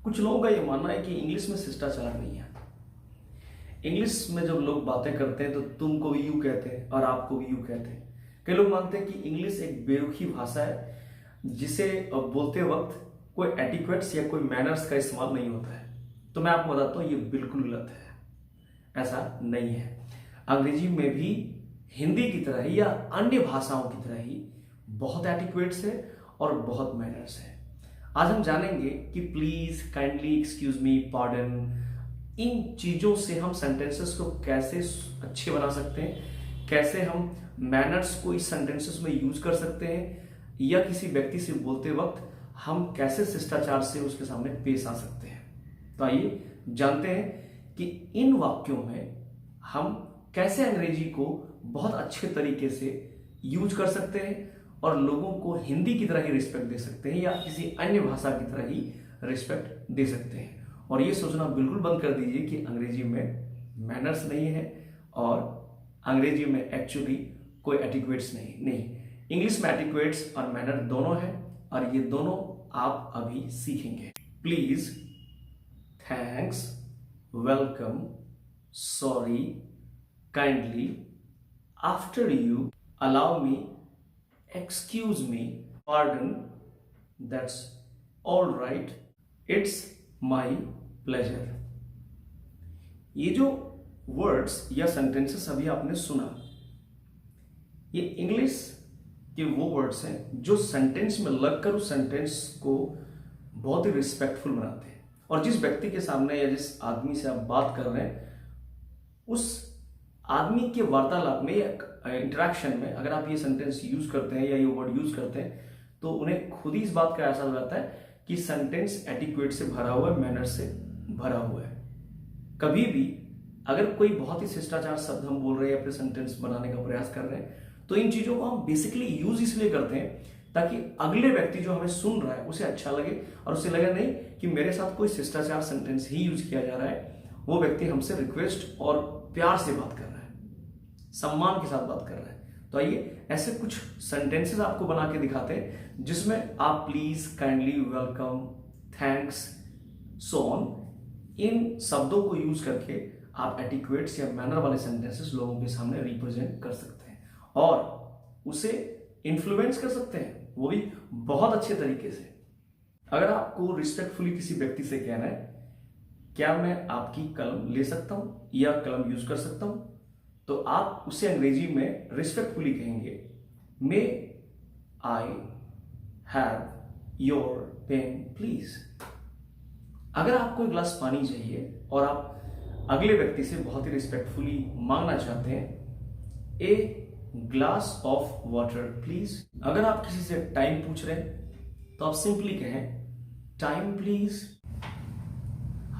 कुछ लोगों का ये मानना है कि इंग्लिश में शिष्टाचार नहीं है। इंग्लिश में जब लोग बातें करते हैं तो तुमको भी यू कहते हैं और आपको भी यू कहते हैं। कई लोग मानते हैं कि इंग्लिश एक बेरुखी भाषा है जिसे बोलते वक्त कोई एटिक्वेट्स या कोई मैनर्स का इस्तेमाल नहीं होता है। तो मैं आपको बताता हूँ ये बिल्कुल गलत है, ऐसा नहीं है। अंग्रेजी में भी हिंदी की तरह ही या अन्य भाषाओं की तरह ही बहुत एटिक्वेट्स है और बहुत मैनर्स है। आज हम जानेंगे कि please, kindly, excuse me, pardon, इन चीजों से हम सेंटेंसेस को कैसे अच्छे बना सकते हैं, कैसे हम मैनर्स को इस सेंटेंसेस में यूज कर सकते हैं, या किसी व्यक्ति से बोलते वक्त हम कैसे शिष्टाचार से उसके सामने पेश आ सकते हैं। तो आइए जानते हैं कि इन वाक्यों में हम कैसे अंग्रेजी को बहुत अच्छे तरीके से यूज कर सकते हैं और लोगों को हिंदी की तरह ही रिस्पेक्ट दे सकते हैं या किसी अन्य भाषा की तरह ही रिस्पेक्ट दे सकते हैं। और ये सोचना बिल्कुल बंद कर दीजिए कि अंग्रेजी में मैनर्स नहीं है और अंग्रेजी में एक्चुअली कोई एटिक्वेट्स नहीं। इंग्लिश में एटिक्वेट्स और मैनर दोनों है और ये दोनों आप अभी सीखेंगे। Please, thanks, welcome, sorry, kindly, after you, allow me, excuse me, pardon, that's all right, it's my pleasure। ये जो वर्ड्स या सेंटेंसेस अभी आपने सुना, ये इंग्लिश के वो वर्ड्स हैं जो सेंटेंस में लगकर उस सेंटेंस को बहुत ही रिस्पेक्टफुल बनाते हैं। और जिस व्यक्ति के सामने या जिस आदमी से आप बात कर रहे हैं, उस आदमी के वार्तालाप में या इंटरेक्शन में अगर आप ये सेंटेंस यूज करते हैं या ये वर्ड यूज करते हैं तो उन्हें खुद ही इस बात का एहसास रहता है कि सेंटेंस एटिक्वेट से भरा हुआ है, मैनर से भरा हुआ है। कभी भी अगर कोई बहुत ही शिष्टाचार शब्द हम बोल रहे हैं या फिर सेंटेंस बनाने का प्रयास कर रहे हैं तो इन चीजों को हम बेसिकली यूज इसलिए करते हैं ताकि अगले व्यक्ति जो हमें सुन रहा है उसे अच्छा लगे और उसे लगे नहीं कि मेरे साथ कोई शिष्टाचार सेंटेंस ही यूज किया जा रहा है, वो व्यक्ति हमसे रिक्वेस्ट और प्यार से बात कर रहा है, सम्मान के साथ बात कर रहा है। तो आइए ऐसे कुछ सेंटेंसेस आपको बना के दिखाते हैं जिसमें आप please, kindly, welcome, thanks, so on, इन शब्दों को यूज करके आप एटिक्वेट्स या मैनर वाले सेंटेंसेस लोगों के सामने रिप्रेजेंट कर सकते हैं और उसे इन्फ्लुएंस कर सकते हैं, वो भी बहुत अच्छे तरीके से। अगर आपको रिस्पेक्टफुली किसी व्यक्ति से कहना है क्या मैं आपकी कलम ले सकता हूं या कलम यूज कर सकता हूं, तो आप उसे अंग्रेजी में रिस्पेक्टफुली कहेंगे may I have your pen please. अगर आपको एक गिलास पानी चाहिए और आप अगले व्यक्ति से बहुत ही रिस्पेक्टफुली मांगना चाहते हैं ए ग्लास ऑफ वाटर प्लीज। अगर आप किसी से टाइम पूछ रहे हैं तो आप सिंपली कहें टाइम प्लीज।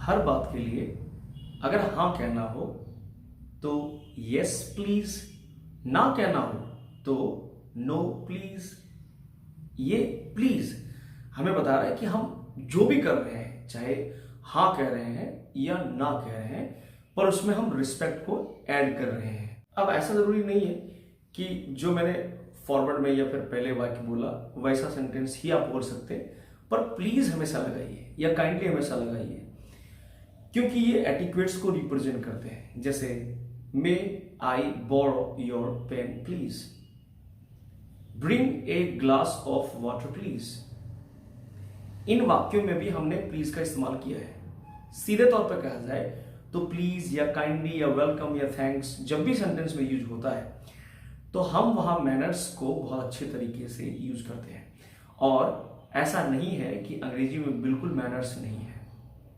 हर बात के लिए अगर हाँ कहना हो तो यस प्लीज, ना कहना हो तो नो प्लीज। ये प्लीज हमें बता रहा है कि हम जो भी कर रहे हैं, चाहे हाँ कह रहे हैं या ना कह रहे हैं, पर उसमें हम रिस्पेक्ट को ऐड कर रहे हैं। अब ऐसा जरूरी नहीं है कि जो मैंने फॉरवर्ड में या फिर पहले वाक्य बोला वैसा सेंटेंस ही आप बोल सकते हैं, पर प्लीज हमेशा लगाइए या काइंडली हमेशा लगाइए क्योंकि ये एटिक्वेट्स को रिप्रेजेंट करते हैं। जैसे may I borrow your pen please, bring a glass of water please. इन वाक्यों में भी हमने प्लीज का इस्तेमाल किया है। सीधे तौर पर कहा जाए तो प्लीज या काइंडली या वेलकम या थैंक्स जब भी सेंटेंस में यूज होता है तो हम वहां मैनर्स को बहुत अच्छे तरीके से यूज करते हैं। और ऐसा नहीं है कि अंग्रेजी में बिल्कुल मैनर्स नहीं है,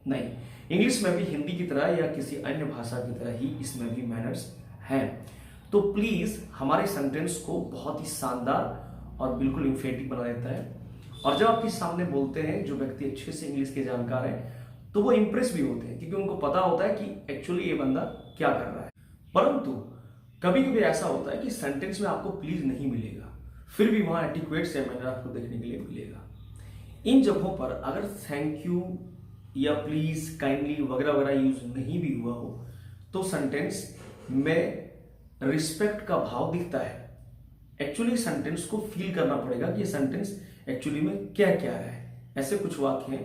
नहीं, इंग्लिश में भी हिंदी की तरह या किसी अन्य भाषा की तरह ही इसमें भी मैनर्स हैं। तो प्लीज हमारे सेंटेंस को बहुत ही शानदार और बिल्कुल इम्फेटिक बना देता है। और जब आप किसी सामने बोलते हैं जो व्यक्ति अच्छे से इंग्लिश के जानकार है तो वो इंप्रेस भी होते हैं क्योंकि उनको पता होता है कि एक्चुअली ये बंदा क्या कर रहा है। परंतु कभी कभी ऐसा होता है कि सेंटेंस में आपको प्लीज नहीं मिलेगा, फिर भी वहां एटिक्वेट्स या मैनर आपको देखने के लिए मिलेगा। इन जगहों पर अगर थैंक यू या प्लीज, काइंडली वगैरह वगैरह यूज नहीं भी हुआ हो तो सेंटेंस में रिस्पेक्ट का भाव दिखता है। एक्चुअली सेंटेंस को फील करना पड़ेगा कि ये सेंटेंस एक्चुअली में क्या क्या है। ऐसे कुछ वाक्य हैं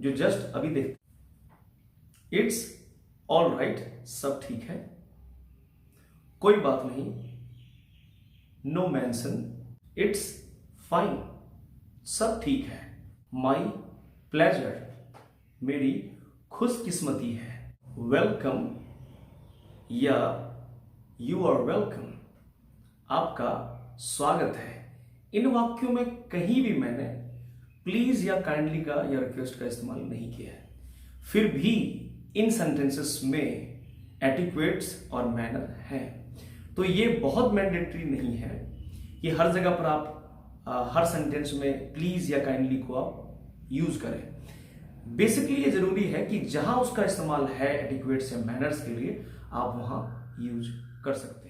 जो जस्ट अभी देखते। इट्स ऑल राइट, सब ठीक है, कोई बात नहीं, नो मेंशन, इट्स फाइन, सब ठीक है, माई प्लेजर, मेरी खुशकिस्मती है, वेलकम या यू आर वेलकम, आपका स्वागत है। इन वाक्यों में कहीं भी मैंने प्लीज या काइंडली का या रिक्वेस्ट का इस्तेमाल नहीं किया है। फिर भी इन सेंटेंसेस में एटिक्वेट्स और मैनर हैं, तो ये बहुत मैंडेटरी नहीं है कि हर जगह पर आप हर सेंटेंस में प्लीज या काइंडली को आप यूज करें। बेसिकली ये जरूरी है कि जहां उसका इस्तेमाल है एटिक्वेट्स या मैनर्स के लिए, आप वहां यूज कर सकते हैं।